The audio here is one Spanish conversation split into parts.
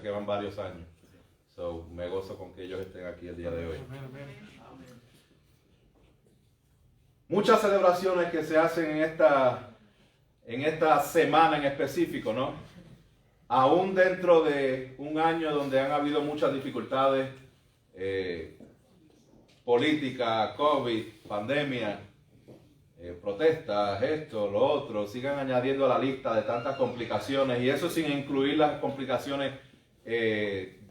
sé que van varios años. So, me gozo con que ellos estén aquí el día de hoy. Muchas celebraciones que se hacen en esta semana en específico, ¿no? Aún dentro de un año donde han habido muchas dificultades, política, COVID, pandemia, protestas, esto, lo otro, sigan añadiendo a la lista de tantas complicaciones, y eso sin incluir las complicaciones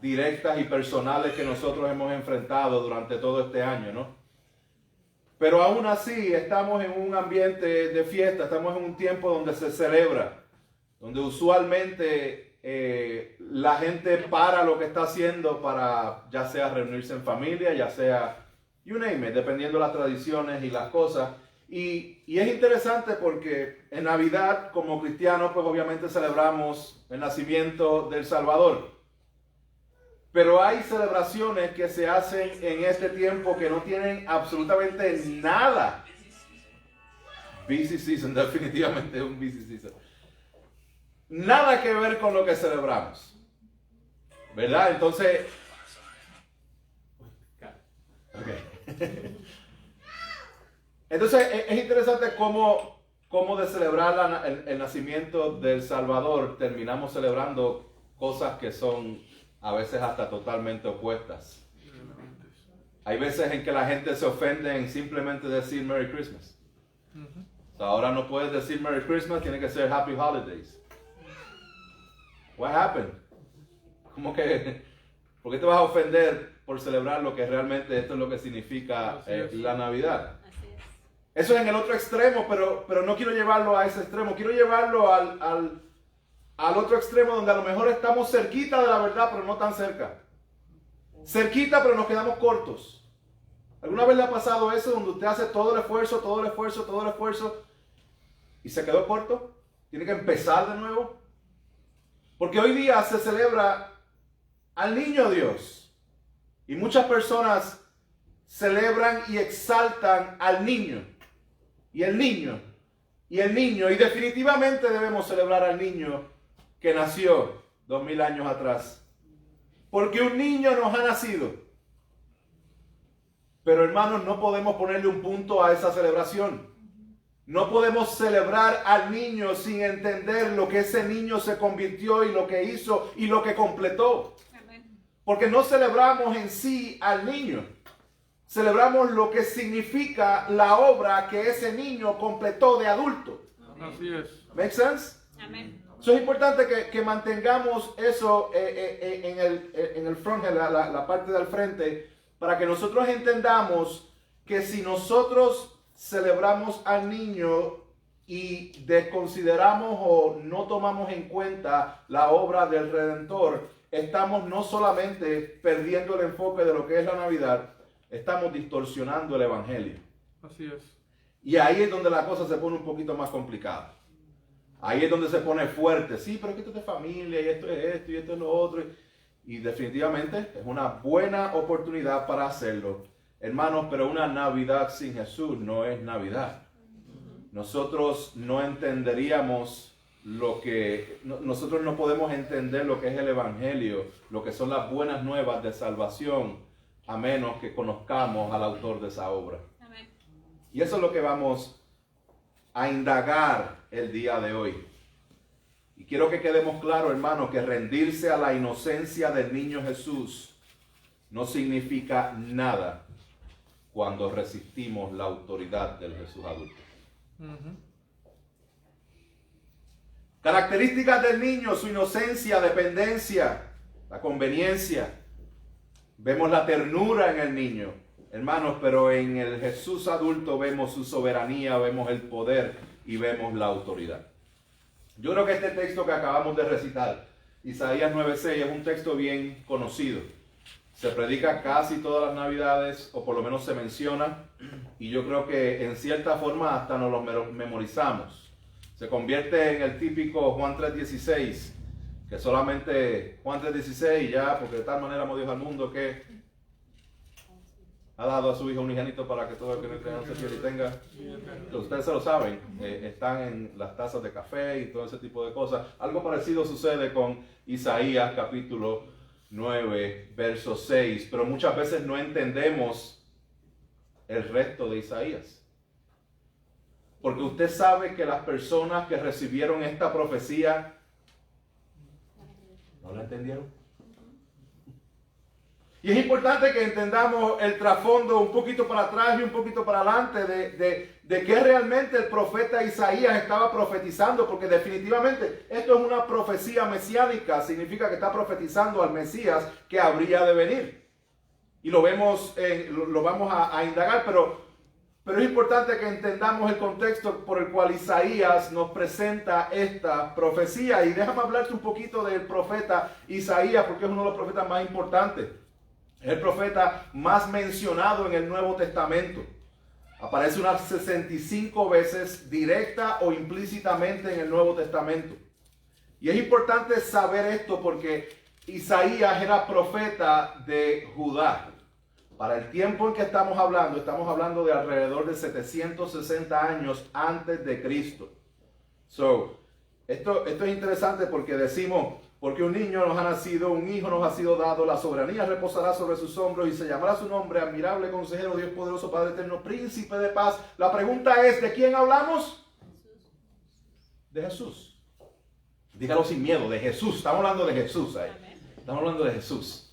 directas y personales que nosotros hemos enfrentado durante todo este año, ¿no? Pero aún así estamos en un ambiente de fiesta, estamos en un tiempo donde se celebra, donde usualmente la gente para lo que está haciendo para ya sea reunirse en familia, ya sea, you name it, dependiendo de las tradiciones y las cosas. Y es interesante porque en Navidad, como cristianos, pues obviamente celebramos el nacimiento del Salvador. Pero hay celebraciones que se hacen en este tiempo que no tienen absolutamente nada. Busy season, definitivamente es un busy season. Nada que ver con lo que celebramos. ¿Verdad? Entonces... Okay. Entonces es interesante cómo de celebrar el nacimiento del Salvador terminamos celebrando cosas que son a veces hasta totalmente opuestas. Hay veces en que la gente se ofende en simplemente decir Merry Christmas. O sea, ahora no puedes decir Merry Christmas, tiene que ser Happy Holidays. What happened? ¿Cómo que? ¿Por qué te vas a ofender por celebrar lo que realmente esto es lo que significa la Navidad? Eso es en el otro extremo, pero no quiero llevarlo a ese extremo. Quiero llevarlo al otro extremo donde a lo mejor estamos cerquita de la verdad, pero no tan cerca. Cerquita, pero nos quedamos cortos. ¿Alguna vez le ha pasado eso donde usted hace todo el esfuerzo y se quedó corto? Tiene que empezar de nuevo. Porque hoy día se celebra al niño Dios. Y muchas personas celebran y exaltan al niño. Y el niño. Y el niño. Y definitivamente debemos celebrar al niño que nació 2000 años atrás. Porque un niño nos ha nacido. Pero hermanos, no podemos ponerle un punto a esa celebración. No podemos celebrar al niño sin entender lo que ese niño se convirtió y lo que hizo y lo que completó. Porque no celebramos en sí al niño. Celebramos lo que significa la obra que ese niño completó de adulto. Así es. ¿Make sense? Amén. Es importante que mantengamos eso en el front, en la parte del frente, para que nosotros entendamos que si nosotros celebramos al niño y desconsideramos o no tomamos en cuenta la obra del Redentor, estamos no solamente perdiendo el enfoque de lo que es la Navidad, estamos distorsionando el Evangelio. Así es. Y ahí es donde la cosa se pone un poquito más complicada. Ahí es donde se pone fuerte. Sí, pero esto es de familia, y esto es esto, y esto es lo otro. Y definitivamente es una buena oportunidad para hacerlo. Hermanos, pero una Navidad sin Jesús no es Navidad. Nosotros no entenderíamos nosotros no podemos entender lo que es el Evangelio, lo que son las buenas nuevas de salvación, a menos que conozcamos al autor de esa obra. Amén. Y eso es lo que vamos a indagar el día de hoy. Y quiero que quedemos claro, hermano, que rendirse a la inocencia del niño Jesús no significa nada cuando resistimos la autoridad del Jesús adulto. Características del niño: su inocencia, dependencia, la conveniencia. Vemos la ternura en el niño, hermanos, pero en el Jesús adulto vemos su soberanía, vemos el poder y vemos la autoridad. Yo creo que este texto que acabamos de recitar, Isaías 9:6, es un texto bien conocido. Se predica casi todas las Navidades, o por lo menos se menciona, y yo creo que en cierta forma hasta nos lo memorizamos. Se convierte en el típico Juan 3:16, que solamente Juan 3:16 ya, porque de tal manera amó Dios al mundo que... ha dado a su Hijo unigénito para que todo el que no crea no se pierda y tenga. Ustedes se lo saben, están en las tazas de café y todo ese tipo de cosas. Algo parecido sucede con Isaías capítulo 9, verso 6, pero muchas veces no entendemos el resto de Isaías. Porque usted sabe que las personas que recibieron esta profecía no la entendieron. Y es importante que entendamos el trasfondo un poquito para atrás y un poquito para adelante de qué realmente el profeta Isaías estaba profetizando, porque definitivamente esto es una profecía mesiánica, significa que está profetizando al Mesías que habría de venir. Y lo vemos, lo vamos a indagar, pero es importante que entendamos el contexto por el cual Isaías nos presenta esta profecía. Y déjame hablarte un poquito del profeta Isaías, porque es uno de los profetas más importantes. Es el profeta más mencionado en el Nuevo Testamento. Aparece unas 65 veces directa o implícitamente en el Nuevo Testamento. Y es importante saber esto porque Isaías era profeta de Judá. Para el tiempo en que estamos hablando de alrededor de 760 años antes de Cristo. Esto es interesante porque decimos, porque un niño nos ha nacido, un hijo nos ha sido dado, la soberanía reposará sobre sus hombros y se llamará su nombre, admirable consejero, Dios poderoso, Padre eterno, príncipe de paz. La pregunta es, ¿de quién hablamos? De Jesús. Dígalo sin miedo, de Jesús. Estamos hablando de Jesús ahí. Estamos hablando de Jesús.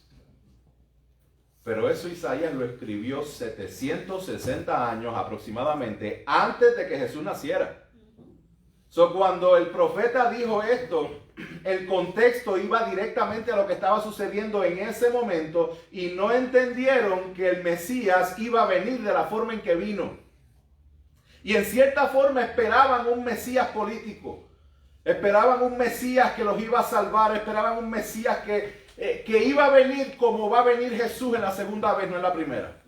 Pero eso Isaías lo escribió 760 años aproximadamente antes de que Jesús naciera. Cuando el profeta dijo esto, el contexto iba directamente a lo que estaba sucediendo en ese momento y no entendieron que el Mesías iba a venir de la forma en que vino. Y en cierta forma esperaban un Mesías político, esperaban un Mesías que los iba a salvar, esperaban un Mesías que iba a venir como va a venir Jesús en la segunda vez, no en la primera.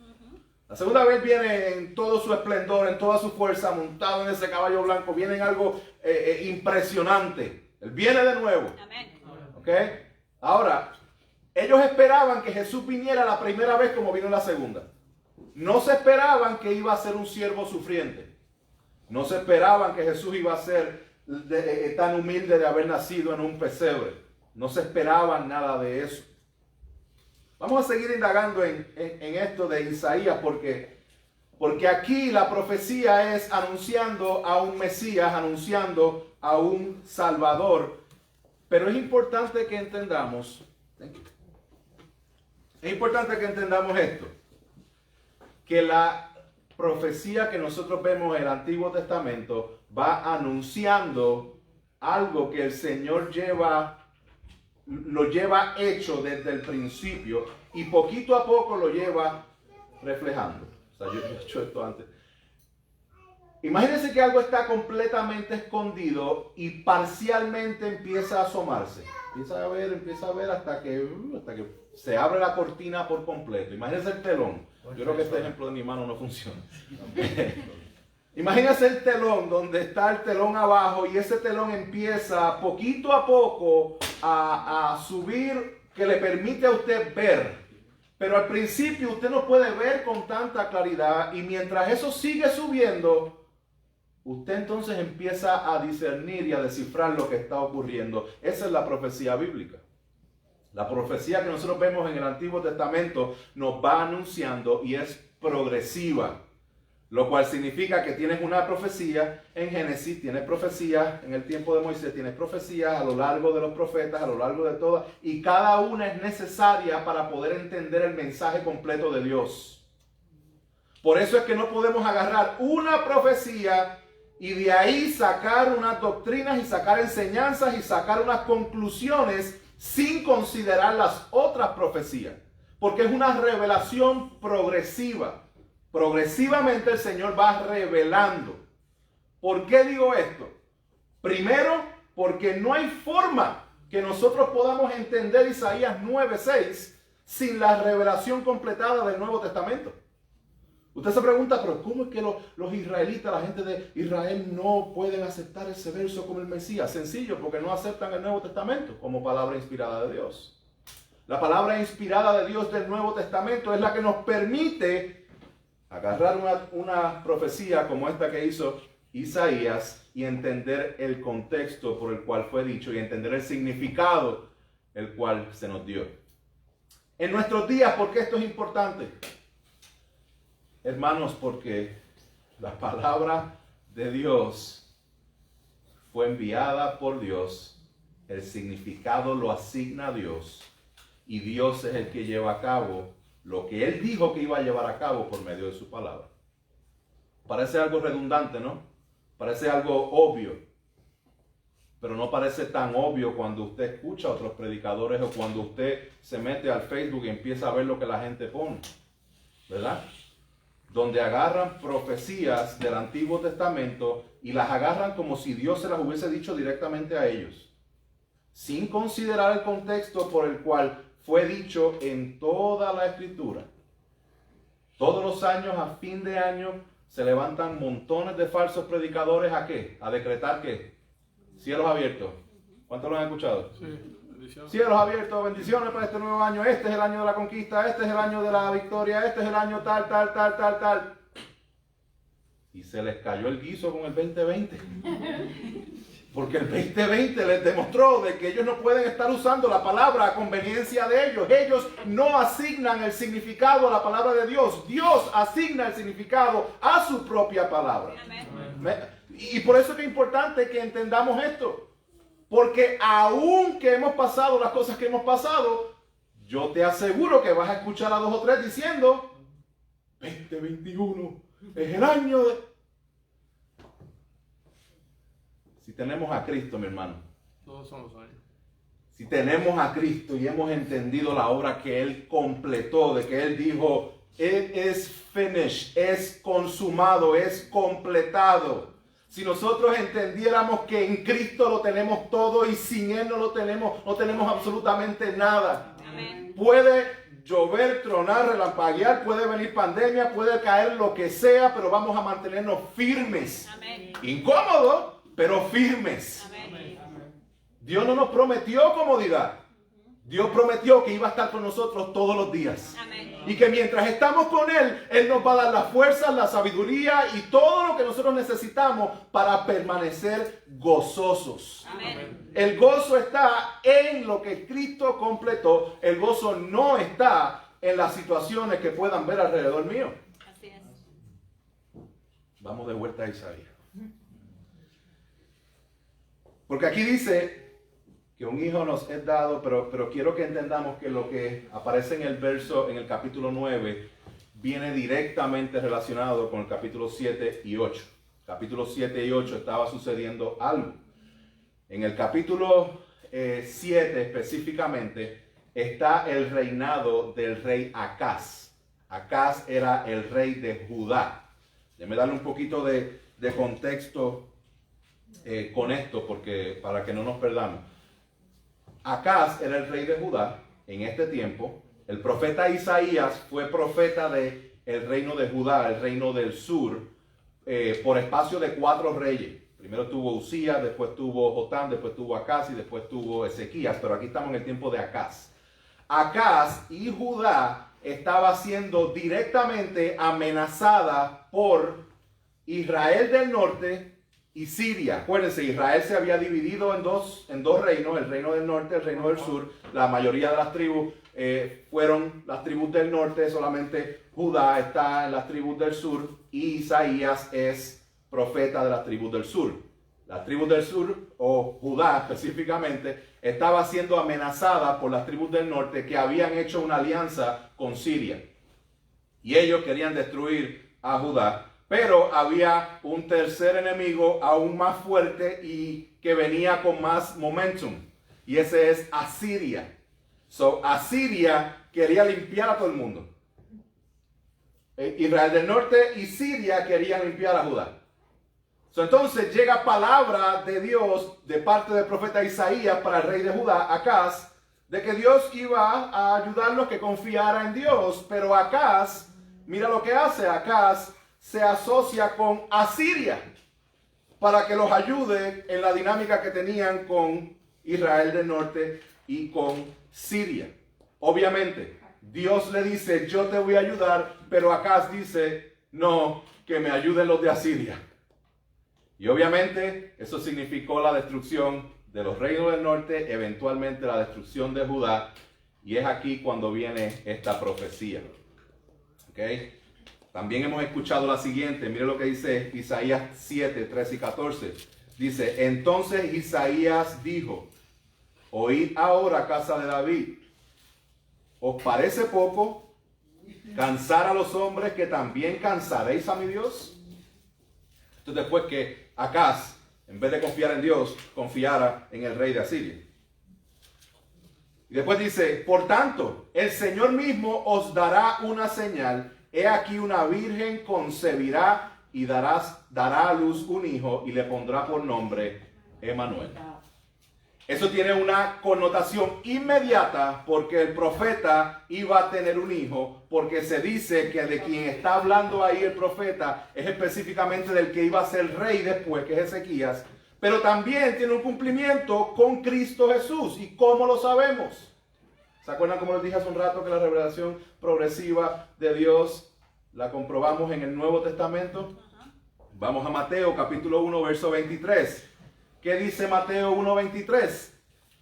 La segunda vez viene en todo su esplendor, en toda su fuerza, montado en ese caballo blanco, viene en algo impresionante. Él viene de nuevo. Amén. ¿Okay? Ahora, ellos esperaban que Jesús viniera la primera vez como vino la segunda. No se esperaban que iba a ser un siervo sufriente. No se esperaban que Jesús iba a ser tan humilde de haber nacido en un pesebre. No se esperaban nada de eso. Vamos a seguir indagando en esto de Isaías porque aquí la profecía es anunciando a un Mesías, anunciando a un Salvador. Pero es importante que entendamos, esto, que la profecía que nosotros vemos en el Antiguo Testamento va anunciando algo que el Señor lo lleva hecho desde el principio y poquito a poco lo lleva reflejando. O sea, yo he hecho esto antes. Imagínense que algo está completamente escondido y parcialmente empieza a asomarse. Empieza a ver hasta que se abre la cortina por completo. Imagínense el telón. Yo creo que este ejemplo de mi mano no funciona. Imagínense el telón, donde está el telón abajo y ese telón empieza poquito a poco a subir, que le permite a usted ver. Pero al principio usted no puede ver con tanta claridad y mientras eso sigue subiendo, usted entonces empieza a discernir y a descifrar lo que está ocurriendo. Esa es la profecía bíblica. La profecía que nosotros vemos en el Antiguo Testamento nos va anunciando y es progresiva. Lo cual significa que tienes una profecía en Génesis, tienes profecías en el tiempo de Moisés, tienes profecías a lo largo de los profetas, a lo largo de todas, y cada una es necesaria para poder entender el mensaje completo de Dios. Por eso es que no podemos agarrar una profecía y de ahí sacar unas doctrinas y sacar enseñanzas y sacar unas conclusiones sin considerar las otras profecías, porque es una revelación progresiva. Progresivamente el Señor va revelando. ¿Por qué digo esto? Primero, porque no hay forma que nosotros podamos entender Isaías 9:6 sin la revelación completada del Nuevo Testamento. Usted se pregunta, pero ¿cómo es que los israelitas, la gente de Israel no pueden aceptar ese verso como el Mesías? Sencillo, porque no aceptan el Nuevo Testamento como palabra inspirada de Dios. La palabra inspirada de Dios del Nuevo Testamento es la que nos permite Agarrar una profecía como esta que hizo Isaías y entender el contexto por el cual fue dicho y entender el significado el cual se nos dio. En nuestros días, ¿por qué esto es importante? Hermanos, porque la palabra de Dios fue enviada por Dios, el significado lo asigna Dios y Dios es el que lleva a cabo lo que Él dijo que iba a llevar a cabo por medio de su palabra. Parece algo redundante, ¿no? Parece algo obvio, pero no parece tan obvio cuando usted escucha a otros predicadores o cuando usted se mete al Facebook y empieza a ver lo que la gente pone, ¿verdad? Donde agarran profecías del Antiguo Testamento y las agarran como si Dios se las hubiese dicho directamente a ellos, sin considerar el contexto por el cual fue dicho en toda la Escritura. Todos los años, a fin de año, se levantan montones de falsos predicadores ¿a qué? A decretar ¿qué? Cielos abiertos. ¿Cuántos lo han escuchado? Sí, bendiciones. Cielos abiertos, bendiciones para este nuevo año. Este es el año de la conquista, este es el año de la victoria, este es el año tal, tal, tal, tal, tal. Y se les cayó el guiso con el 2020. Porque el 2020 les demostró de que ellos no pueden estar usando la palabra a conveniencia de ellos. Ellos no asignan el significado a la palabra de Dios. Dios asigna el significado a su propia palabra. Amén. Y por eso es que es importante que entendamos esto. Porque aun que hemos pasado las cosas que hemos pasado, yo te aseguro que vas a escuchar a 2 o 3 diciendo 2021 es el año de... Si tenemos a Cristo, mi hermano, Todos son los años. si tenemos a Cristo y hemos entendido la obra que Él completó, de que Él dijo, it is finished, es consumado, es completado. Si nosotros entendiéramos que en Cristo lo tenemos todo y sin Él no tenemos absolutamente nada. Amén. Puede llover, tronar, relampaguear, puede venir pandemia, puede caer lo que sea, pero vamos a mantenernos firmes. Amén. Incómodos, pero firmes. Amén. Dios no nos prometió comodidad. Dios prometió que iba a estar con nosotros todos los días. Amén. Y que mientras estamos con Él, Él nos va a dar las fuerzas, la sabiduría y todo lo que nosotros necesitamos para permanecer gozosos. Amén. El gozo está en lo que Cristo completó. El gozo no está en las situaciones que puedan ver alrededor mío. Así es. Vamos de vuelta a Isaías. Porque aquí dice que un hijo nos es dado, pero quiero que entendamos que lo que aparece en el verso, en el capítulo 9, viene directamente relacionado con el capítulo 7 y 8. Capítulo 7 y 8 estaba sucediendo algo. En el capítulo 7 específicamente está el reinado del rey Acaz. Acaz era el rey de Judá. Déjame darle un poquito de contexto con esto, porque para que no nos perdamos. Acaz era el rey de Judá en este tiempo. El profeta Isaías fue profeta del reino de Judá, el reino del sur, por espacio de 4 reyes. Primero tuvo Usías, después tuvo Jotam, después tuvo Acaz y después tuvo Ezequías, pero aquí estamos en el tiempo de Acaz. Acaz y Judá estaba siendo directamente amenazada por Israel del norte y Siria. Acuérdense, Israel se había dividido en dos reinos, el reino del norte, el reino del sur. La mayoría de las tribus fueron las tribus del norte, solamente Judá está en las tribus del sur y Isaías es profeta de las tribus del sur. Las tribus del sur, o Judá específicamente, estaba siendo amenazada por las tribus del norte que habían hecho una alianza con Siria. Y ellos querían destruir a Judá. Pero había un tercer enemigo aún más fuerte y que venía con más momentum. Y ese es Asiria. Asiria quería limpiar a todo el mundo. Israel del norte y Siria querían limpiar a Judá. Entonces llega palabra de Dios de parte del profeta Isaías para el rey de Judá, Acaz, de que Dios iba a ayudarlos, que confiara en Dios. Pero Acaz, mira lo que hace. Acaz se asocia con Asiria para que los ayude en la dinámica que tenían con Israel del norte y con Siria. Obviamente, Dios le dice, yo te voy a ayudar, pero Acaz dice, no, que me ayuden los de Asiria. Y obviamente eso significó la destrucción de los reinos del norte, eventualmente la destrucción de Judá. Y es aquí cuando viene esta profecía. ¿Ok? También hemos escuchado la siguiente. Mire lo que dice Isaías 7, 13 y 14. Dice, entonces Isaías dijo, oíd ahora, casa de David. ¿Os parece poco cansar a los hombres que también cansaréis a mi Dios? Entonces después que Acaz, en vez de confiar en Dios, confiara en el rey de Asiria. Y después dice, por tanto, el Señor mismo os dará una señal. He aquí una virgen concebirá y dará a luz un hijo y le pondrá por nombre Emmanuel. Eso tiene una connotación inmediata porque el profeta iba a tener un hijo, porque se dice que de quien está hablando ahí el profeta es específicamente del que iba a ser rey después, que es Ezequías, pero también tiene un cumplimiento con Cristo Jesús. ¿Y cómo lo sabemos? ¿Se acuerdan como les dije hace un rato que la revelación progresiva de Dios la comprobamos en el Nuevo Testamento? Vamos a Mateo capítulo 1 verso 23. ¿Qué dice Mateo 1:23?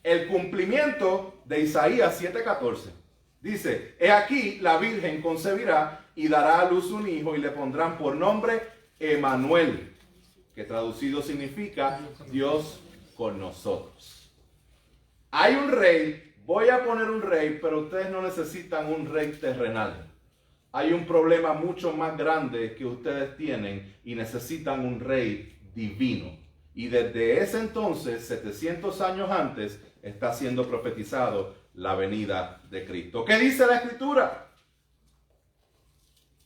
El cumplimiento de Isaías 7:14. Dice, he aquí la virgen concebirá y dará a luz un hijo y le pondrán por nombre Emmanuel, que traducido significa Dios con nosotros. Hay un rey, voy a poner un rey, pero ustedes no necesitan un rey terrenal. Hay un problema mucho más grande que ustedes tienen y necesitan un rey divino. Y desde ese entonces, 700 años antes, está siendo profetizado la venida de Cristo. ¿Qué dice la Escritura?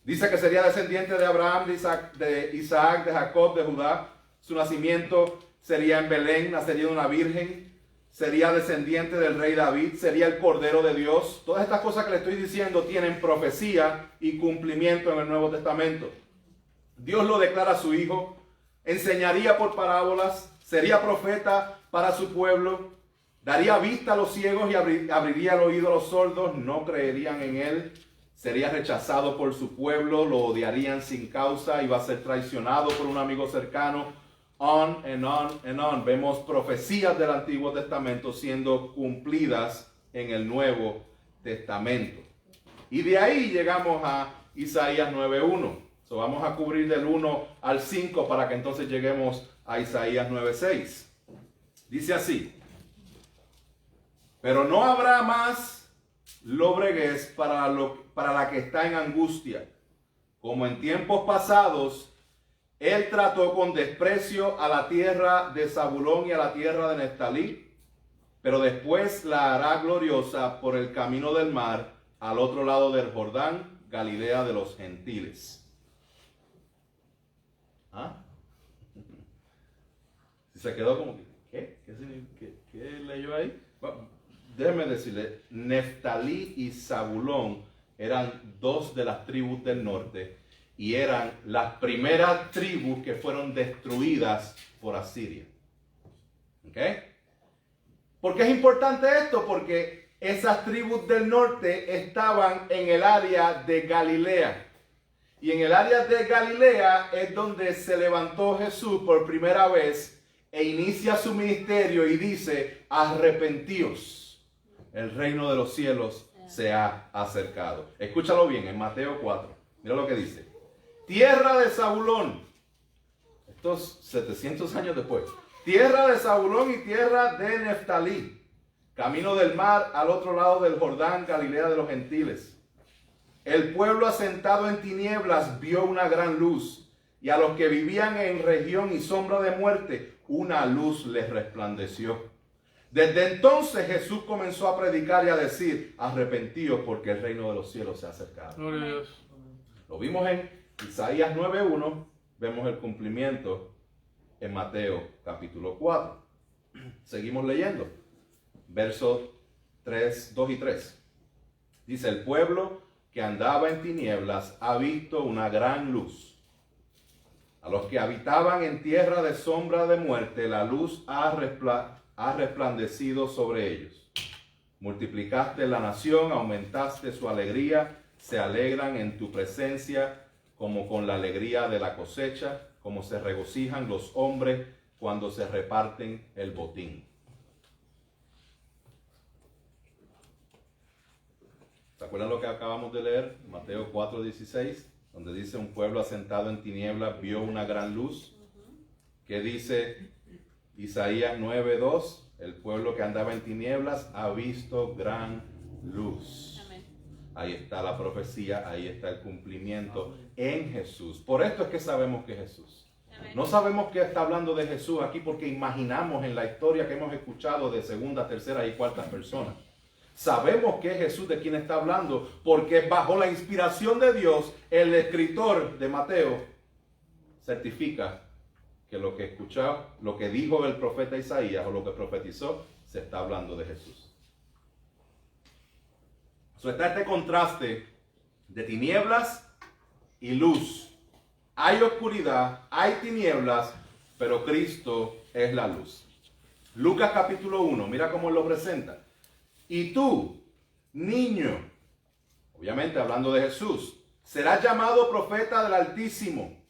Dice que sería descendiente de Abraham, de Isaac, de Jacob, de Judá. Su nacimiento sería en Belén, nacería de una virgen. Sería descendiente del rey David, sería el Cordero de Dios. Todas estas cosas que le estoy diciendo tienen profecía y cumplimiento en el Nuevo Testamento. Dios lo declara a su Hijo. Enseñaría por parábolas, sería profeta para su pueblo, daría vista a los ciegos y abriría el oído a los sordos, no creerían en él, sería rechazado por su pueblo, lo odiarían sin causa, iba a ser traicionado por un amigo cercano, on and on and on. Vemos profecías del Antiguo Testamento siendo cumplidas en el Nuevo Testamento. Y de ahí llegamos a Isaías 9:1. So, vamos a cubrir del 1 al 5 para que entonces lleguemos a Isaías 9:6. Dice así: pero no habrá más lobreguez para la que está en angustia. Como en tiempos pasados, él trató con desprecio a la tierra de Zabulón y a la tierra de Neftalí, pero después la hará gloriosa por el camino del mar, al otro lado del Jordán, Galilea de los gentiles. ¿Ah? Se quedó como, ¿qué? ¿Qué leyó ahí? Bueno, déjeme decirle, Neftalí y Zabulón eran dos de las tribus del norte y eran las primeras tribus que fueron destruidas por Asiria. ¿Ok? ¿Por qué es importante esto? Porque esas tribus del norte estaban en el área de Galilea. Y en el área de Galilea es donde se levantó Jesús por primera vez e inicia su ministerio y dice, arrepentíos, el reino de los cielos se ha acercado. Escúchalo bien, en Mateo 4, mira lo que dice. Tierra de Zabulón, estos 700 años después, tierra de Zabulón y tierra de Neftalí, camino del mar al otro lado del Jordán, Galilea de los gentiles. El pueblo asentado en tinieblas vio una gran luz, y a los que vivían en región y sombra de muerte, una luz les resplandeció. Desde entonces Jesús comenzó a predicar y a decir, arrepentíos porque el reino de los cielos se ha acercado. Gloria a Dios. Lo vimos en Isaías 9:1, vemos el cumplimiento en Mateo capítulo 4. Seguimos leyendo, versos 3, 2 y 3. Dice, el pueblo que andaba en tinieblas ha visto una gran luz. A los que habitaban en tierra de sombra de muerte, la luz ha resplandecido sobre ellos. Multiplicaste la nación, aumentaste su alegría, se alegran en tu presencia como con la alegría de la cosecha, como se regocijan los hombres cuando se reparten el botín. ¿Se acuerdan lo que acabamos de leer? Mateo 4:16, donde dice: un pueblo asentado en tinieblas vio una gran luz. ¿Qué dice Isaías 9:2? El pueblo que andaba en tinieblas ha visto gran luz. Amén. Ahí está la profecía, ahí está el cumplimiento en Jesús. Por esto es que sabemos que es Jesús. Amén. No sabemos que está hablando de Jesús aquí porque imaginamos en la historia que hemos escuchado de segunda, tercera y cuartas personas. Sabemos que es Jesús de quien está hablando porque bajo la inspiración de Dios, el escritor de Mateo certifica que lo que escuchó, lo que dijo el profeta Isaías o lo que profetizó, se está hablando de Jesús. Está este contraste de tinieblas y luz. Hay oscuridad, hay tinieblas, pero Cristo es la luz. Lucas capítulo 1, mira cómo lo presenta. Y tú, niño, obviamente hablando de Jesús, serás llamado profeta del Altísimo,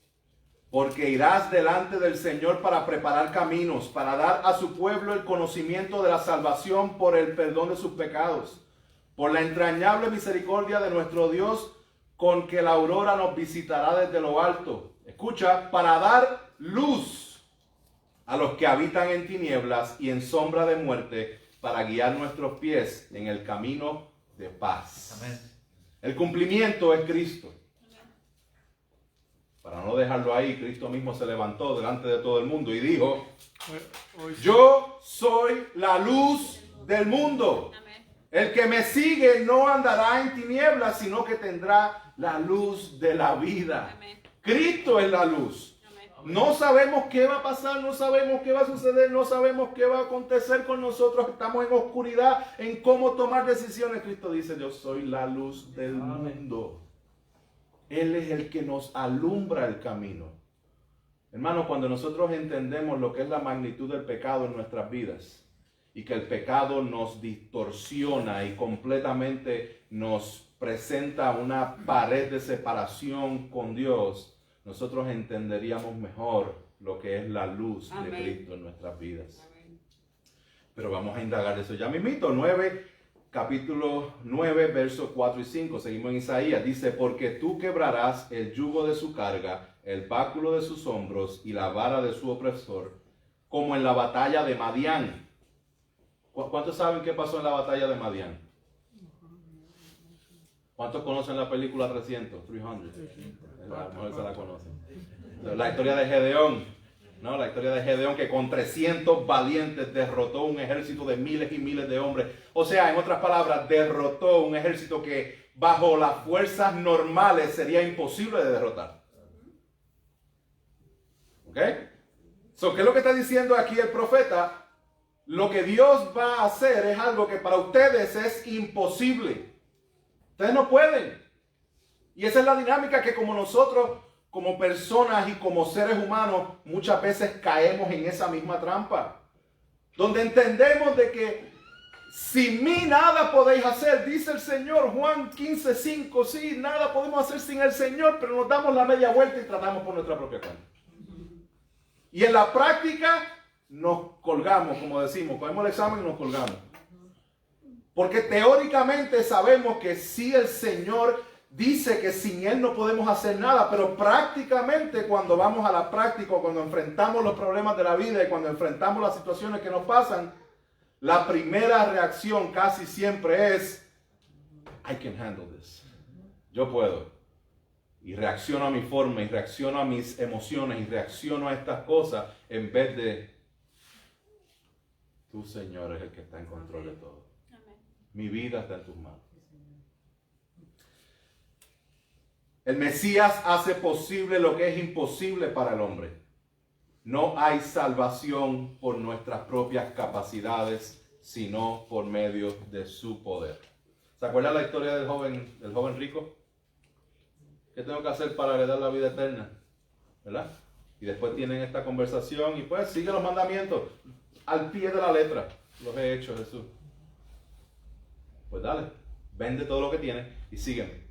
porque irás delante del Señor para preparar caminos, para dar a su pueblo el conocimiento de la salvación por el perdón de sus pecados, por la entrañable misericordia de nuestro Dios, con que la aurora nos visitará desde lo alto. Escucha, para dar luz a los que habitan en tinieblas y en sombra de muerte, para guiar nuestros pies en el camino de paz. Amén. El cumplimiento es Cristo. Para no dejarlo ahí, Cristo mismo se levantó delante de todo el mundo y dijo: yo soy la luz del mundo. El que me sigue no andará en tinieblas, sino que tendrá la luz de la vida. Amén. Cristo es la luz. Amén. No sabemos qué va a pasar, no sabemos qué va a suceder, no sabemos qué va a acontecer con nosotros. Estamos en oscuridad en cómo tomar decisiones. Cristo dice: yo soy la luz del mundo. Él es el que nos alumbra el camino. Hermano, cuando nosotros entendemos lo que es la magnitud del pecado en nuestras vidas y que el pecado nos distorsiona y completamente nos presenta una pared de separación con Dios, nosotros entenderíamos mejor lo que es la luz Amén. De Cristo en nuestras vidas. Amén. Pero vamos a indagar eso ya mismito. Capítulo 9, versos 4 y 5. Seguimos en Isaías. Dice: porque tú quebrarás el yugo de su carga, el báculo de sus hombros y la vara de su opresor, como en la batalla de Madián. ¿Cuántos saben qué pasó en la batalla de Madián? ¿Cuántos conocen la película 300? A lo mejor se la conocen. La historia de Gedeón. No, la historia de Gedeón, que con 300 valientes derrotó un ejército de miles y miles de hombres. O sea, en otras palabras, derrotó un ejército que bajo las fuerzas normales sería imposible de derrotar. ¿Ok? ¿Qué es lo que está diciendo aquí el profeta? Lo que Dios va a hacer es algo que para ustedes es imposible. Ustedes no pueden. Y esa es la dinámica que como nosotros, como personas y como seres humanos, muchas veces caemos en esa misma trampa. Donde entendemos de que sin mí nada podéis hacer, dice el Señor, Juan 15:5, sí, nada podemos hacer sin el Señor, pero nos damos la media vuelta y tratamos por nuestra propia cuenta. Y en la práctica nos colgamos, como decimos, cogemos el examen y nos colgamos. Porque teóricamente sabemos que sí, el Señor dice que sin Él no podemos hacer nada, pero prácticamente cuando vamos a la práctica, cuando enfrentamos los problemas de la vida y cuando enfrentamos las situaciones que nos pasan, la primera reacción casi siempre es: I can handle this. Yo puedo. Y reacciono a mi forma, y reacciono a mis emociones, y reacciono a estas cosas, en vez de: tú, Señor, es el que está en control de todo. Amén. Mi vida está en tus manos. El Mesías hace posible lo que es imposible para el hombre. No hay salvación por nuestras propias capacidades, sino por medio de su poder. ¿Se acuerdan la historia del joven rico? ¿Qué tengo que hacer para heredar la vida eterna? ¿Verdad? Y después tienen esta conversación y pues sigue los mandamientos al pie de la letra. Los he hecho, Jesús. Pues dale, vende todo lo que tienes y sígueme.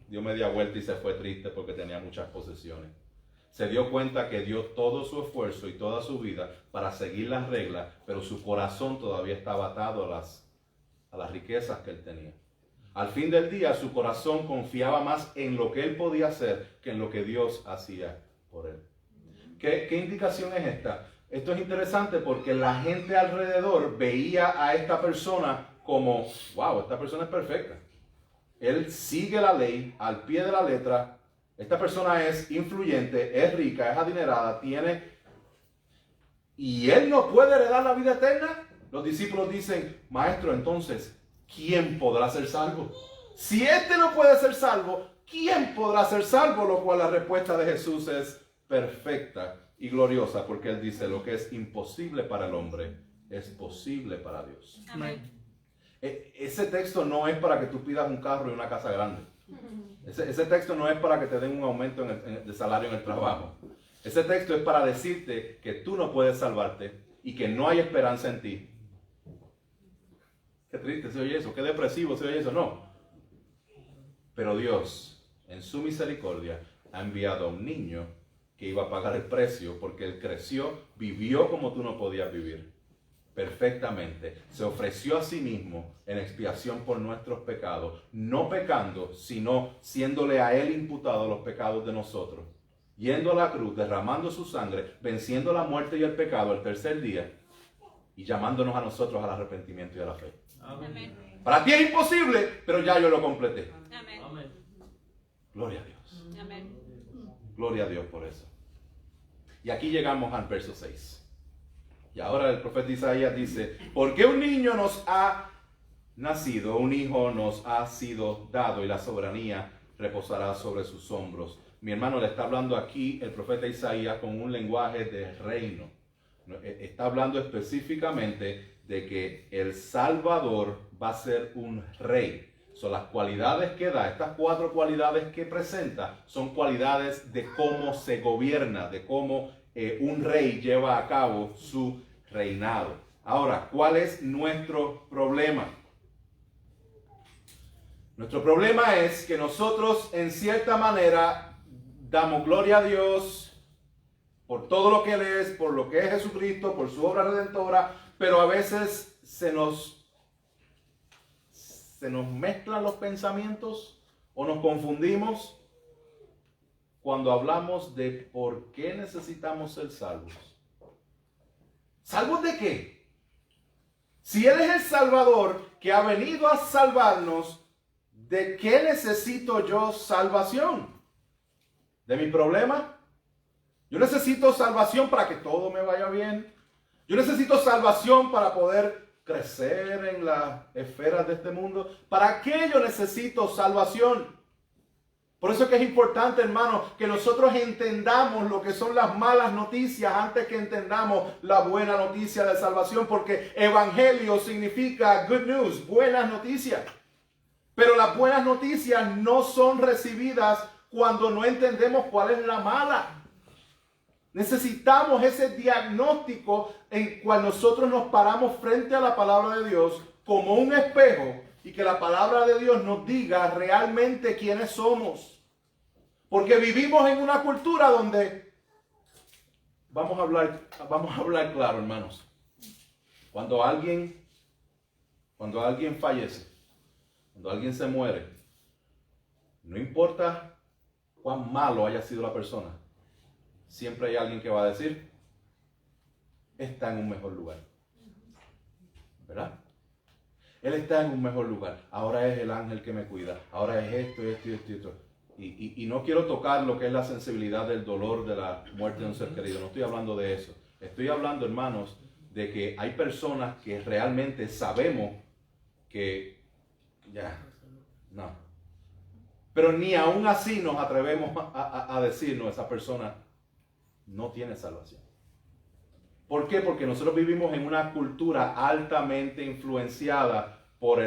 dio media vuelta y se fue triste porque tenía muchas posesiones. Se dio cuenta que dio todo su esfuerzo y toda su vida para seguir las reglas, pero su corazón todavía estaba atado a las riquezas que él tenía. Al fin del día, su corazón confiaba más en lo que él podía hacer que en lo que Dios hacía por él. ¿Qué indicación es esta? Esto es interesante porque la gente alrededor veía a esta persona como, wow, esta persona es perfecta. Él sigue la ley al pie de la letra. Esta persona es influyente, es rica, es adinerada, tiene... ¿Y él no puede heredar la vida eterna? Los discípulos dicen, maestro, entonces, ¿quién podrá ser salvo? Si este no puede ser salvo, ¿quién podrá ser salvo? Lo cual la respuesta de Jesús es perfecta y gloriosa, porque él dice, lo que es imposible para el hombre es posible para Dios. Amén. Ese texto no es para que tú pidas un carro y una casa grande. Ese texto no es para que te den un aumento de salario en el trabajo. Ese texto es para decirte que tú no puedes salvarte y que no hay esperanza en ti. Qué triste se oye eso, qué depresivo se oye eso, no. Pero Dios, en su misericordia, ha enviado a un niño que iba a pagar el precio porque él creció, vivió como tú no podías vivir. Perfectamente, se ofreció a sí mismo en expiación por nuestros pecados, no pecando, sino siéndole a él imputados los pecados de nosotros, yendo a la cruz, derramando su sangre, venciendo la muerte y el pecado el tercer día y llamándonos a nosotros al arrepentimiento y a la fe. Amén. Para ti es imposible, pero ya yo lo completé. Amén. Gloria a Dios. Amén. Gloria a Dios por eso. Y aquí llegamos al verso 6. Y ahora el profeta Isaías dice, porque un niño nos ha nacido, un hijo nos ha sido dado y la soberanía reposará sobre sus hombros. Mi hermano, le está hablando aquí el profeta Isaías con un lenguaje de reino. Está hablando específicamente de que el Salvador va a ser un rey. Son las cualidades que da, estas 4 cualidades que presenta, son cualidades de cómo se gobierna, de cómo un rey lleva a cabo su reinado. Ahora, ¿cuál es nuestro problema? Nuestro problema es que nosotros, en cierta manera, damos gloria a Dios por todo lo que Él es, por lo que es Jesucristo, por su obra redentora, pero a veces se nos mezclan los pensamientos o nos confundimos cuando hablamos de por qué necesitamos ser salvos. ¿Salvos de qué? Si Él es el Salvador que ha venido a salvarnos, ¿de qué necesito yo salvación? ¿De mi problema? Yo necesito salvación para que todo me vaya bien. Yo necesito salvación para poder crecer en las esferas de este mundo. ¿Para qué yo necesito salvación? Por eso es que es importante, hermano, que nosotros entendamos lo que son las malas noticias antes que entendamos la buena noticia de salvación, porque evangelio significa good news, buenas noticias. Pero las buenas noticias no son recibidas cuando no entendemos cuál es la mala. Necesitamos ese diagnóstico en cual nosotros nos paramos frente a la palabra de Dios como un espejo y que la palabra de Dios nos diga realmente quiénes somos. Porque vivimos en una cultura donde, vamos a hablar claro, hermanos. Cuando alguien fallece, cuando alguien se muere, no importa cuán malo haya sido la persona, siempre hay alguien que va a decir, está en un mejor lugar. ¿Verdad? Él está en un mejor lugar. Ahora es el ángel que me cuida. Ahora es esto. Y no quiero tocar lo que es la sensibilidad del dolor de la muerte de un ser querido. No estoy hablando de eso. Estoy hablando, hermanos, de que hay personas que realmente sabemos que no. Pero ni aún así nos atrevemos a decirnos, esa persona no tiene salvación. ¿Por qué? Porque nosotros vivimos en una cultura altamente influenciada por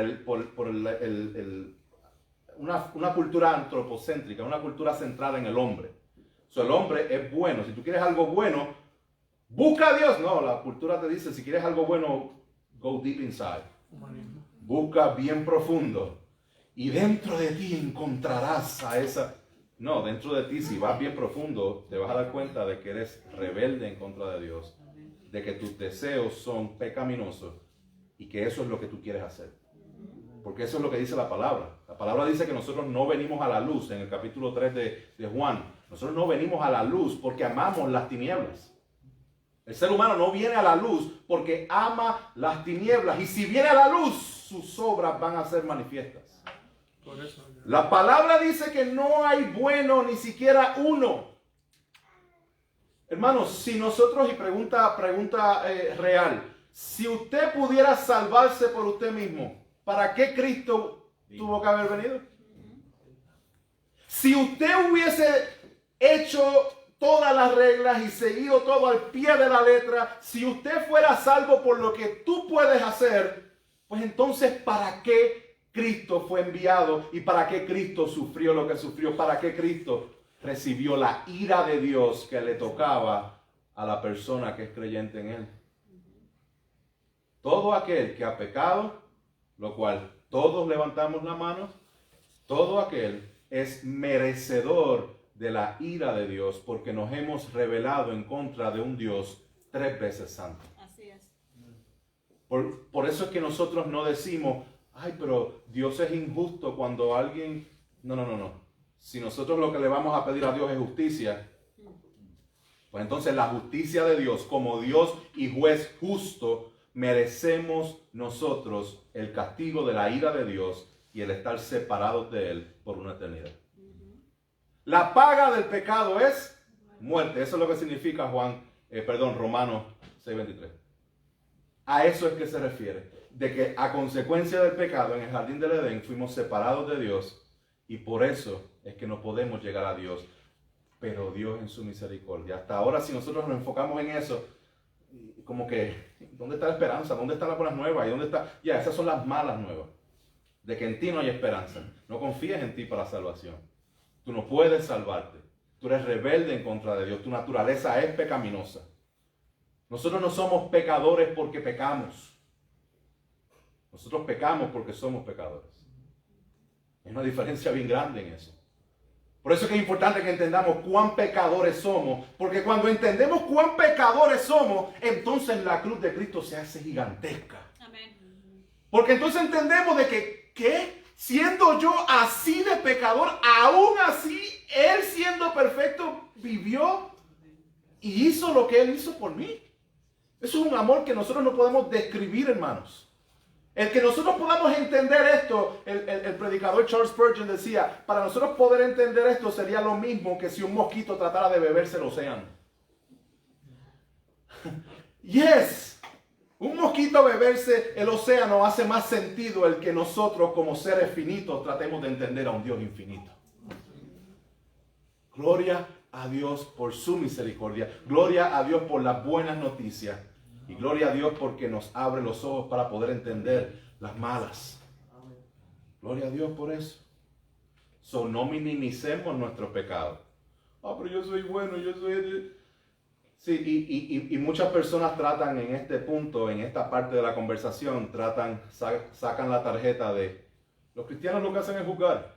una cultura antropocéntrica, una cultura centrada en el hombre. El hombre es bueno. Si tú quieres algo bueno, busca a Dios. No, la cultura te dice, si quieres algo bueno, go deep inside. Busca bien profundo. y dentro de ti encontrarás a esa... No, dentro de ti, si vas bien profundo, te vas a dar cuenta de que eres rebelde en contra de Dios, de que tus deseos son pecaminosos y que eso es lo que tú quieres hacer. Porque eso es lo que dice la palabra. La palabra dice que nosotros no venimos a la luz, en el capítulo 3 de Juan. Nosotros no venimos a la luz porque amamos las tinieblas. El ser humano no viene a la luz porque ama las tinieblas. Y si viene a la luz, sus obras van a ser manifiestas. Por eso, La palabra dice que no hay bueno, ni siquiera uno. Hermanos, si nosotros, y pregunta real, si usted pudiera salvarse por usted mismo, ¿para qué Cristo tuvo que haber venido? Si usted hubiese hecho todas las reglas y seguido todo al pie de la letra, si usted fuera salvo por lo que tú puedes hacer, pues entonces ¿para qué Cristo fue enviado y para qué Cristo sufrió lo que sufrió? ¿Para qué Cristo recibió la ira de Dios que le tocaba a la persona que es creyente en Él? Todo aquel que ha pecado, lo cual todos levantamos la mano, todo aquel es merecedor de la ira de Dios porque nos hemos rebelado en contra de un Dios 3 veces santo. Así es. Por eso es que nosotros no decimos, ay, pero Dios es injusto cuando alguien... No. Si nosotros lo que le vamos a pedir a Dios es justicia, pues entonces la justicia de Dios como Dios y juez justo, merecemos nosotros el castigo de la ira de Dios y el estar separados de Él por una eternidad. La paga del pecado es muerte. Eso es lo que significa Romanos 6:23. A eso es que se refiere. De que a consecuencia del pecado en el jardín del Edén fuimos separados de Dios y por eso es que no podemos llegar a Dios. Pero Dios en su misericordia. Hasta ahora si nosotros nos enfocamos en eso, como que, ¿dónde está la esperanza? ¿Dónde están las buenas nuevas? ¿Y dónde está? Ya, esas son las malas nuevas. De que en ti no hay esperanza. No confíes en ti para la salvación. Tú no puedes salvarte. Tú eres rebelde en contra de Dios. Tu naturaleza es pecaminosa. Nosotros no somos pecadores porque pecamos. Nosotros pecamos porque somos pecadores. Hay una diferencia bien grande en eso. Por eso es que es importante que entendamos cuán pecadores somos. Porque cuando entendemos cuán pecadores somos, entonces la cruz de Cristo se hace gigantesca. Amén. Porque entonces entendemos de que, ¿qué? Siendo yo así de pecador, aún así, Él siendo perfecto, vivió y hizo lo que Él hizo por mí. Eso es un amor que nosotros no podemos describir, hermanos. El que nosotros podamos entender esto, el predicador Charles Spurgeon decía, para nosotros poder entender esto sería lo mismo que si un mosquito tratara de beberse el océano. Yes, un mosquito beberse el océano hace más sentido el que nosotros como seres finitos tratemos de entender a un Dios infinito. Gloria a Dios por su misericordia, gloria a Dios por las buenas noticias. Y gloria a Dios porque nos abre los ojos para poder entender las malas. Gloria a Dios por eso. So, no minimicemos nuestro pecado. Pero yo soy bueno, yo soy... Sí, y muchas personas tratan en este punto, en esta parte de la conversación, sacan la tarjeta de... Los cristianos lo que hacen es juzgar.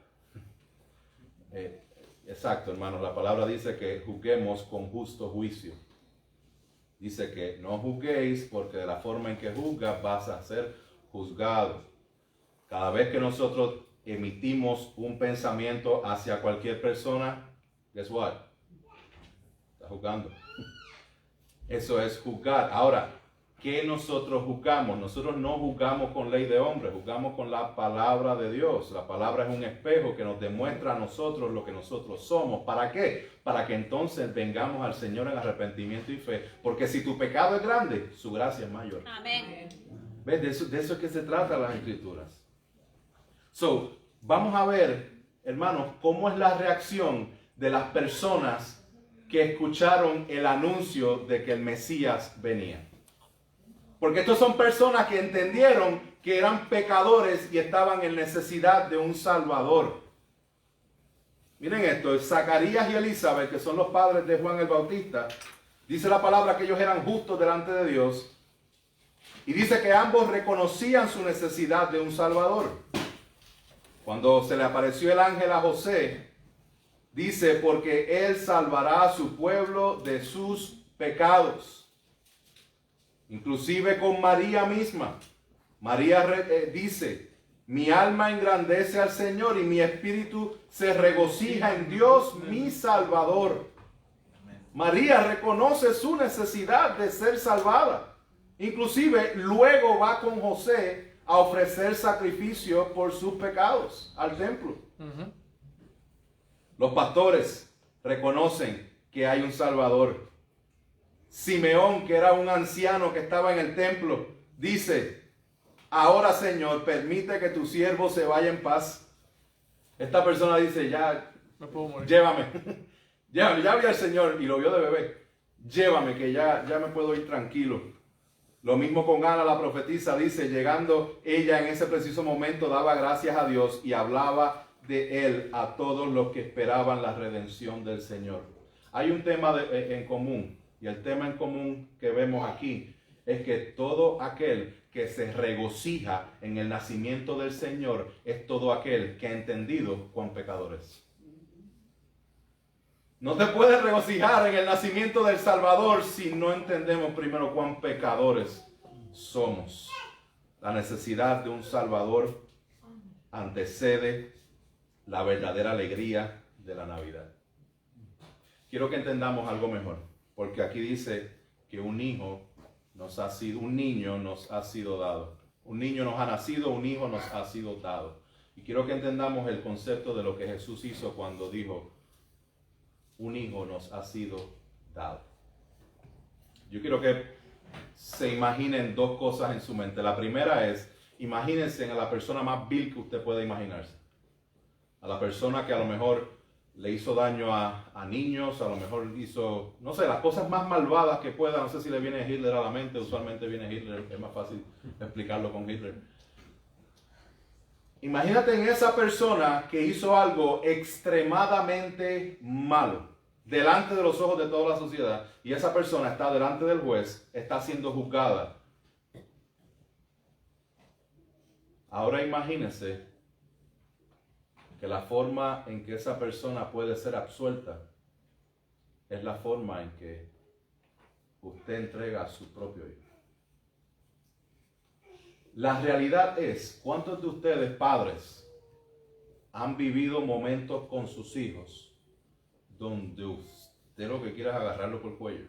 Exacto, hermanos. La palabra dice que juzguemos con justo juicio. Dice que no juzguéis porque de la forma en que juzgas vas a ser juzgado. Cada vez que nosotros emitimos un pensamiento hacia cualquier persona, guess what? Está juzgando. Eso es juzgar. Ahora, ¿qué nosotros juzgamos? Nosotros no juzgamos con ley de hombre, juzgamos con la palabra de Dios. La palabra es un espejo que nos demuestra a nosotros lo que nosotros somos. ¿Para qué? Para que entonces vengamos al Señor en arrepentimiento y fe. Porque si tu pecado es grande, su gracia es mayor. Amén. ¿Ves? De eso es que se trata las Escrituras. So, vamos a ver, hermanos, cómo es la reacción de las personas que escucharon el anuncio de que el Mesías venía. Porque estos son personas que entendieron que eran pecadores y estaban en necesidad de un Salvador. Miren esto, Zacarías y Elizabeth, que son los padres de Juan el Bautista, dice la palabra que ellos eran justos delante de Dios. Y dice que ambos reconocían su necesidad de un Salvador. Cuando se le apareció el ángel a José, dice, porque él salvará a su pueblo de sus pecados. Inclusive con María misma. María dice, mi alma engrandece al Señor y mi espíritu se regocija en Dios mi Salvador. María reconoce su necesidad de ser salvada. Inclusive luego va con José a ofrecer sacrificio por sus pecados al templo. Los pastores reconocen que hay un Salvador. Simeón, que era un anciano que estaba en el templo, dice, ahora Señor, permite que tu siervo se vaya en paz. Esta persona dice, ya, Me puedo morir. llévame. Ya vi al Señor y lo vio de bebé. Llévame, que ya me puedo ir tranquilo. Lo mismo con Ana, la profetisa, dice, llegando ella en ese preciso momento, daba gracias a Dios y hablaba de él a todos los que esperaban la redención del Señor. Hay un tema en común, y el tema en común que vemos aquí es que todo aquel que se regocija en el nacimiento del Señor es todo aquel que ha entendido cuán pecadores. No te puedes regocijar en el nacimiento del Salvador si no entendemos primero cuán pecadores somos. La necesidad de un Salvador antecede la verdadera alegría de la Navidad. Quiero que entendamos algo mejor, porque aquí dice que un niño nos ha sido dado. Un niño nos ha nacido, un hijo nos ha sido dado. Y quiero que entendamos el concepto de lo que Jesús hizo cuando dijo, un hijo nos ha sido dado. Yo quiero que se imaginen dos cosas en su mente. La primera es, imagínense a la persona más vil que usted pueda imaginarse. A la persona que a lo mejor le hizo daño a niños, a lo mejor hizo, no sé, las cosas más malvadas que pueda. No sé si le viene Hitler a la mente, usualmente viene Hitler, es más fácil explicarlo con Hitler. Imagínate en esa persona que hizo algo extremadamente malo delante de los ojos de toda la sociedad, y esa persona está delante del juez, está siendo juzgada. Ahora imagínese que la forma en que esa persona puede ser absuelta es la forma en que usted entrega a su propio hijo. La realidad es, ¿cuántos de ustedes, padres, han vivido momentos con sus hijos donde usted lo que quiere es agarrarlo por el cuello?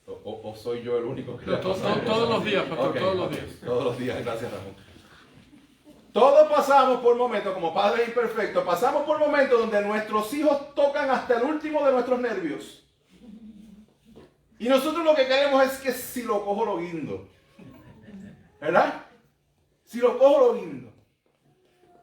¿O soy yo el único que le ha pasado? Todos los días, pastor, Okay, todos los días. Todos los días, gracias Ramón. Todos pasamos por momentos, como padres imperfectos, pasamos por momentos donde nuestros hijos tocan hasta el último de nuestros nervios. Y nosotros lo que queremos es que si lo cojo lo guindo. ¿Verdad? Si lo cojo lo guindo.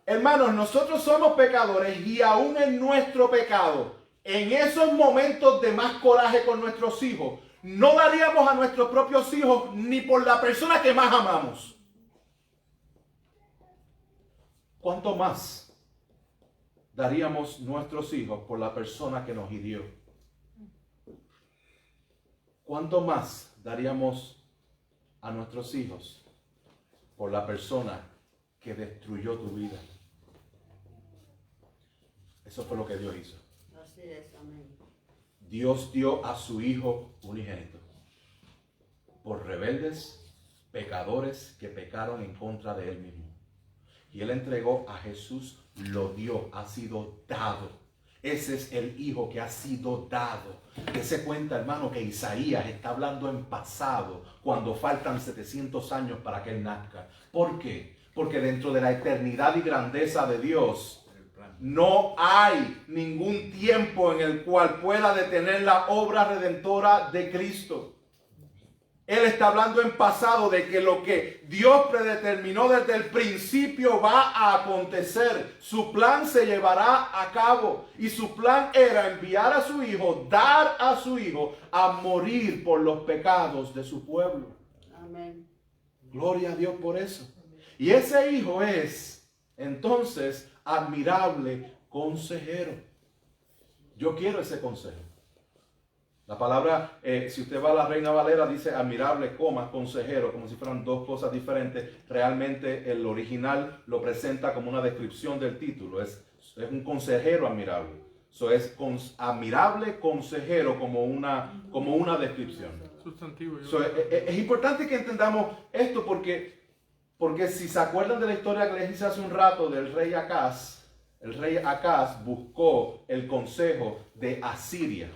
Hermanos, nosotros somos pecadores y aún en nuestro pecado, en esos momentos de más coraje con nuestros hijos, no daríamos a nuestros propios hijos ni por la persona que más amamos. ¿Cuánto más daríamos nuestros hijos por la persona que nos hirió? ¿Cuánto más daríamos a nuestros hijos por la persona que destruyó tu vida? Eso fue lo que Dios hizo. Así es, amén. Dios dio a su Hijo unigénito por rebeldes, pecadores que pecaron en contra de Él mismo. Y Él entregó a Jesús, lo dio, ha sido dado. Ese es el Hijo que ha sido dado. Dese cuenta, hermano, que Isaías está hablando en pasado cuando faltan 700 años para que Él nazca. ¿Por qué? Porque dentro de la eternidad y grandeza de Dios no hay ningún tiempo en el cual pueda detener la obra redentora de Cristo. Él está hablando en pasado de que lo que Dios predeterminó desde el principio va a acontecer. Su plan se llevará a cabo. Y su plan era enviar a su Hijo, dar a su Hijo a morir por los pecados de su pueblo. Amén. Gloria a Dios por eso. Y ese Hijo es, entonces, admirable consejero. Yo quiero ese consejo. La palabra, si usted va a la Reina Valera, dice admirable, consejero, como si fueran dos cosas diferentes. Realmente el original lo presenta como una descripción del título. Es un consejero admirable. Eso es admirable consejero como una descripción. Sustantivo. Es importante que entendamos esto porque si se acuerdan de la historia que les hice hace un rato del rey Acaz, el rey Acaz buscó el consejo de Asiria.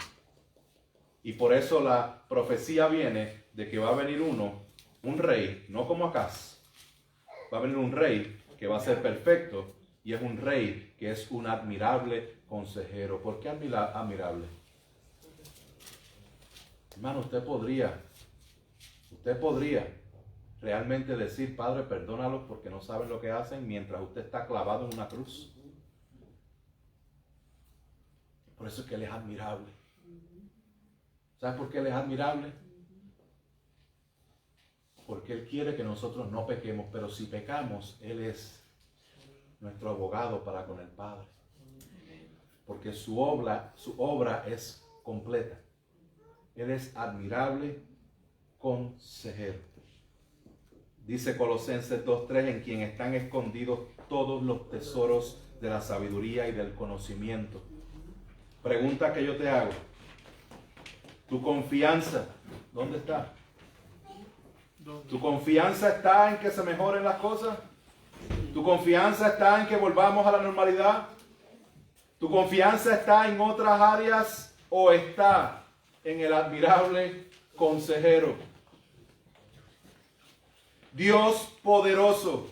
Y por eso la profecía viene de que va a venir un rey, no como Acaz. Va a venir un rey que va a ser perfecto y es un rey que es un admirable consejero. ¿Por qué admirable? Hermano, usted podría realmente decir, Padre, perdónalos porque no saben lo que hacen mientras usted está clavado en una cruz. Por eso es que Él es admirable. ¿Sabes por qué Él es admirable? Porque Él quiere que nosotros no pequemos, pero si pecamos, Él es nuestro abogado para con el Padre. Porque su obra es completa. Él es admirable consejero. Dice Colosenses 2:3, en quien están escondidos todos los tesoros de la sabiduría y del conocimiento. Pregunta que yo te hago. ¿Tu confianza dónde está? ¿Tu confianza está en que se mejoren las cosas? ¿Tu confianza está en que volvamos a la normalidad? ¿Tu confianza está en otras áreas o está en el admirable consejero? Dios poderoso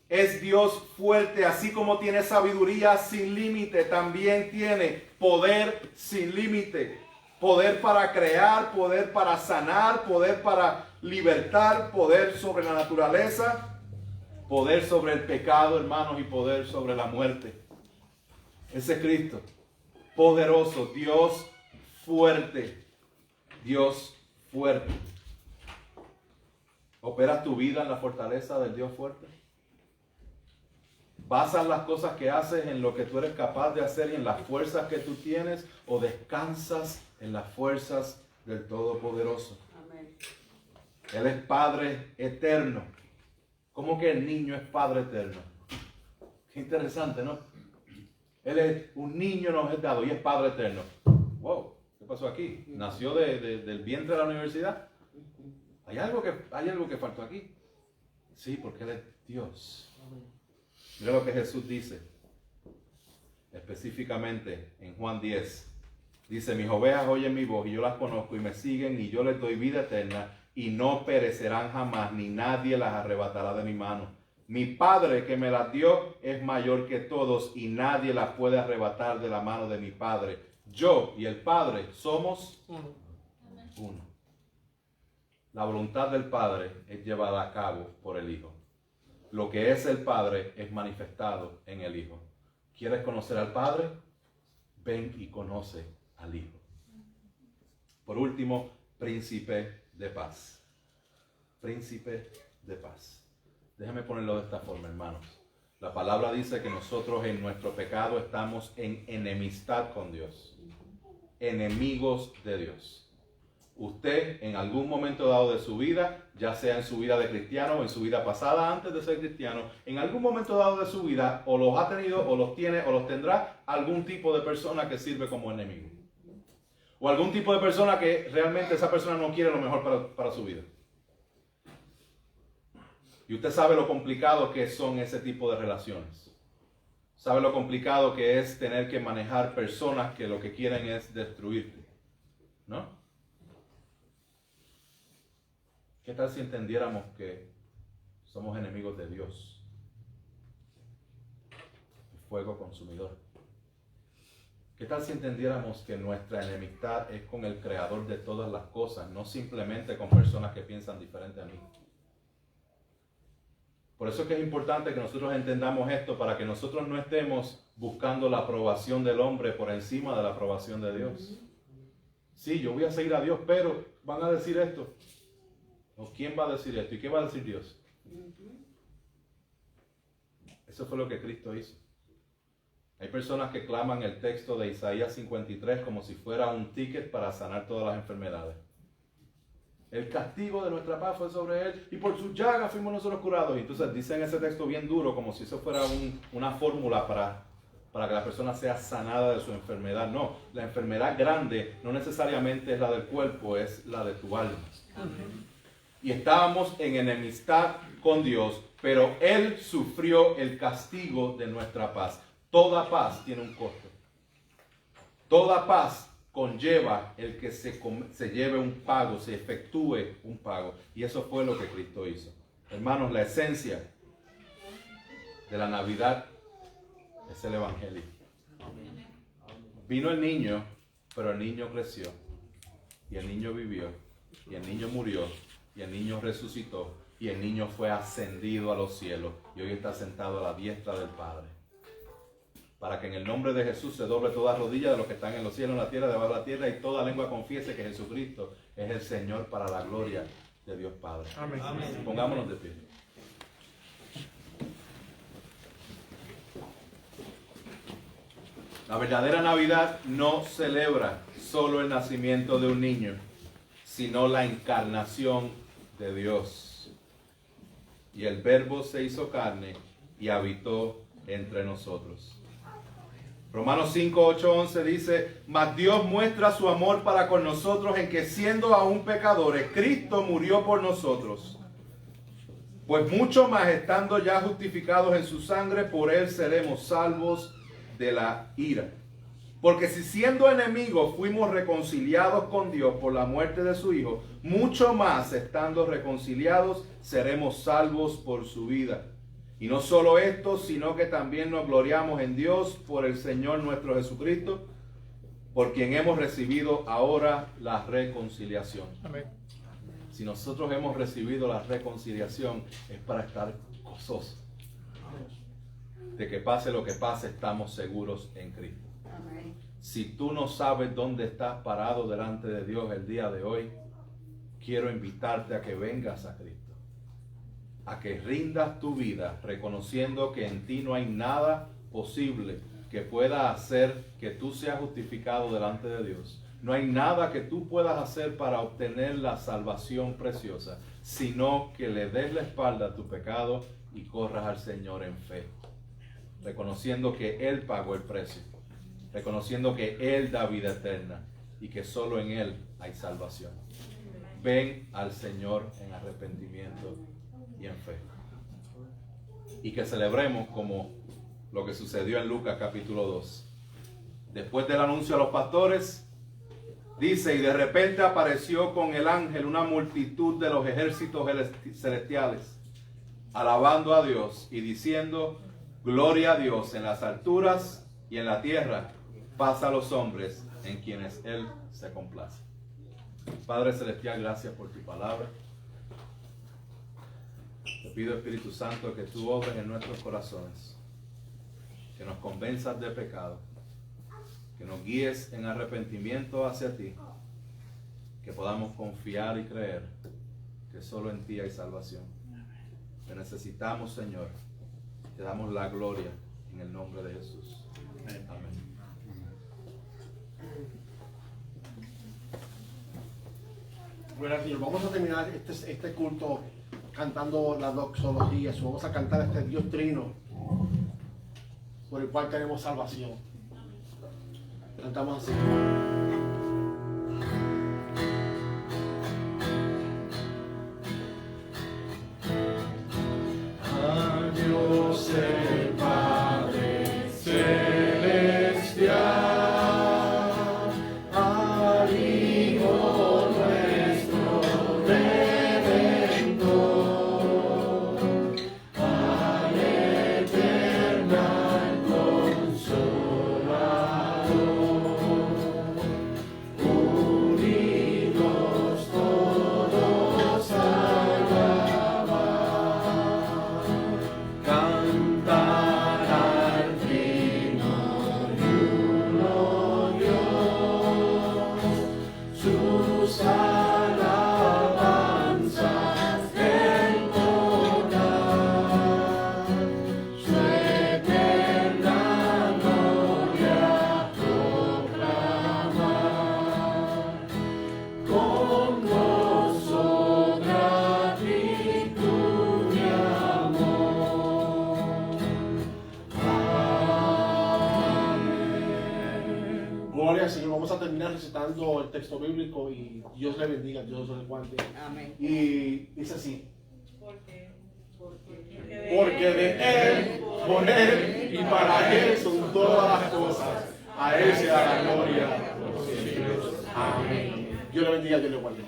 es Dios fuerte, así como tiene sabiduría sin límite, también tiene poder sin límite. Poder para crear, poder para sanar, poder para libertar, poder sobre la naturaleza, poder sobre el pecado, hermanos, y poder sobre la muerte. Ese es Cristo, poderoso, Dios fuerte, Dios fuerte. ¿Operas tu vida en la fortaleza del Dios fuerte? ¿Basas las cosas que haces en lo que tú eres capaz de hacer y en las fuerzas que tú tienes o descansas en las fuerzas del Todopoderoso? Amén. Él es Padre eterno. ¿Cómo que el niño es Padre eterno? Qué interesante, ¿no? Él es un niño nos es dado y es Padre eterno. Wow, ¿qué pasó aquí? ¿Nació del vientre de la universidad? ¿Hay algo que faltó aquí? Sí, porque Él es Dios. Mira lo que Jesús dice, específicamente en Juan 10. Dice, mis ovejas oyen mi voz y yo las conozco y me siguen y yo les doy vida eterna y no perecerán jamás, ni nadie las arrebatará de mi mano. Mi Padre que me las dio es mayor que todos y nadie las puede arrebatar de la mano de mi Padre. Yo y el Padre somos uno. La voluntad del Padre es llevada a cabo por el Hijo. Lo que es el Padre es manifestado en el Hijo. ¿Quieres conocer al Padre? Ven y conoce al Hijo. Por último, príncipe de paz. Príncipe de paz. Déjame ponerlo de esta forma, hermanos. La palabra dice que nosotros en nuestro pecado estamos en enemistad con Dios. Enemigos de Dios. Usted en algún momento dado de su vida, ya sea en su vida de cristiano o en su vida pasada antes de ser cristiano, en algún momento dado de su vida o los ha tenido o los tiene o los tendrá algún tipo de persona que sirve como enemigo. O algún tipo de persona que realmente esa persona no quiere lo mejor para su vida. Y usted sabe lo complicado que son ese tipo de relaciones. Sabe lo complicado que es tener que manejar personas que lo que quieren es destruirte. ¿No? ¿Qué tal si entendiéramos que somos enemigos de Dios? El fuego consumidor. ¿Qué tal si entendiéramos que nuestra enemistad es con el creador de todas las cosas, no simplemente con personas que piensan diferente a mí? Por eso es que es importante que nosotros entendamos esto para que nosotros no estemos buscando la aprobación del hombre por encima de la aprobación de Dios. Sí, yo voy a seguir a Dios, pero van a decir esto. ¿O quién va a decir esto? ¿Y qué va a decir Dios? Eso fue lo que Cristo hizo. Hay personas que claman el texto de Isaías 53 como si fuera un ticket para sanar todas las enfermedades. El castigo de nuestra paz fue sobre él y por sus llagas fuimos nosotros curados. Y entonces dicen ese texto bien duro como si eso fuera una fórmula para que la persona sea sanada de su enfermedad. No, la enfermedad grande no necesariamente es la del cuerpo, es la de tu alma. Y estábamos en enemistad con Dios, pero Él sufrió el castigo de nuestra paz. Toda paz tiene un costo. Toda paz conlleva el que se lleve un pago, se efectúe un pago. Y eso fue lo que Cristo hizo. Hermanos, la esencia de la Navidad es el Evangelio. Vino el niño, pero el niño creció. Y el niño vivió. Y el niño murió. Y el niño resucitó. Y el niño fue ascendido a los cielos. Y hoy está sentado a la diestra del Padre. Para que en el nombre de Jesús se doble toda rodilla de los que están en los cielos, en la tierra, debajo de la tierra, y toda lengua confiese que Jesucristo es el Señor para la gloria de Dios Padre. Amén. Amén. Pongámonos de pie. La verdadera Navidad no celebra solo el nacimiento de un niño, sino la encarnación de Dios. Y el Verbo se hizo carne y habitó entre nosotros. Romanos 5, 8, 11 dice: mas Dios muestra su amor para con nosotros en que siendo aún pecadores, Cristo murió por nosotros. Pues mucho más estando ya justificados en su sangre, por él seremos salvos de la ira. Porque si siendo enemigos fuimos reconciliados con Dios por la muerte de su Hijo, mucho más estando reconciliados seremos salvos por su vida. Y no solo esto, sino que también nos gloriamos en Dios por el Señor nuestro Jesucristo, por quien hemos recibido ahora la reconciliación. Amén. Si nosotros hemos recibido la reconciliación, es para estar gozosos. De que pase lo que pase, estamos seguros en Cristo. Amén. Si tú no sabes dónde estás parado delante de Dios el día de hoy, quiero invitarte a que vengas a Cristo. A que rindas tu vida reconociendo que en ti no hay nada posible que pueda hacer que tú seas justificado delante de Dios. No hay nada que tú puedas hacer para obtener la salvación preciosa, sino que le des la espalda a tu pecado y corras al Señor en fe, reconociendo que Él pagó el precio, reconociendo que Él da vida eterna y que solo en Él hay salvación. Ven al Señor en arrepentimiento y en fe. Y que celebremos como lo que sucedió en Lucas capítulo 2. Después del anuncio a los pastores, dice: y de repente apareció con el ángel una multitud de los ejércitos celestiales, alabando a Dios y diciendo: gloria a Dios en las alturas y en la tierra, paz a los hombres en quienes Él se complace. Padre celestial, gracias por tu palabra. Te pido, Espíritu Santo, que tú obres en nuestros corazones, que nos convenzas de pecado, que nos guíes en arrepentimiento hacia ti, que podamos confiar y creer que solo en ti hay salvación. Te necesitamos, Señor. Te damos la gloria en el nombre de Jesús. Amén. Bueno, Señor, vamos a terminar este culto cantando la doxología. Vamos a cantar este Dios Trino por el cual tenemos salvación. Cantamos así. A Dios el Padre celestial, al Hijo nuestro Redentor, al eternal Consolador, Gloria al Señor. Vamos a terminar recitando el texto bíblico y Dios le bendiga, Dios le guarde. Amén. Y dice así. Porque Porque de Él, por Él y para Él son todas las cosas. A Él se da la gloria por los siglos. Amén. Dios le bendiga, Dios le guarde.